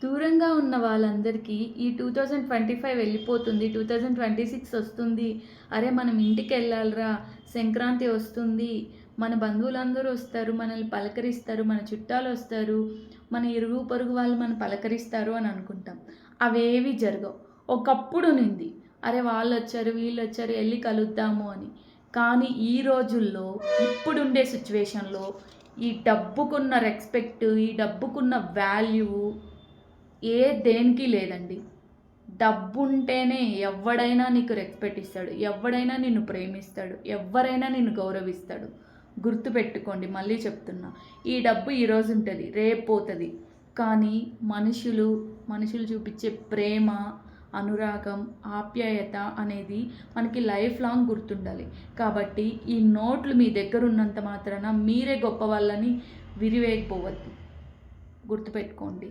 దూరంగా ఉన్న వాళ్ళందరికీ ఈ 2025 వెళ్ళిపోతుంది. 2026 వస్తుంది. అరే! మనం ఇంటికెళ్ళాలిరా! సంక్రాంతి వస్తుంది. మన బంధువులందరూ వస్తారు. మనల్ని పలకరిస్తారు. మన చుట్టాలొస్తారు. మన ఇరుగు పొరుగు వాళ్ళు మనల్ని పలకరిస్తారు అని అనుకుంటాం. అవేవి జరగవు. ఒకప్పుడు ఉన్నింది. అరే! వాళ్ళొచ్చారు, వీళ్ళొచ్చారు ఎళ్లి కలుద్దాము అని. కానీ ఈ రోజుల్లో ఇప్పుడుండే సిట్యుయేషన్‌లో ఈ డబ్బుకున్న రెస్పెక్ట్, ఈ డబ్బుకున్న వాల్యూ దేనికి లేదండి. డబ్బుంటేనే ఎవ్వడైనా నీకు రెస్పెక్ట్ ఇస్తాడు. ఎవ్వడైనా నిన్ను ప్రేమిస్తాడు. ఎవ్వరైనా నిన్ను గౌరవిస్తాడు. గుర్తుపెట్టుకోండి మళ్ళీ చెప్తున్నా. ఈ డబ్బు ఈరోజు ఉంటది. రేపు పోతది. కానీ మనుషులు చూపించే ప్రేమ, అనురాగం, ఆప్యాయత అనేది మనకి లైఫ్ లాంగ్ గుర్తుండాలి. కాబట్టి ఈ నోట్లు మీ దగ్గర ఉన్నంత మాత్రాన మీరే గొప్పవాళ్ళని విరివేయకపోవద్దు. గుర్తుపెట్టుకోండి.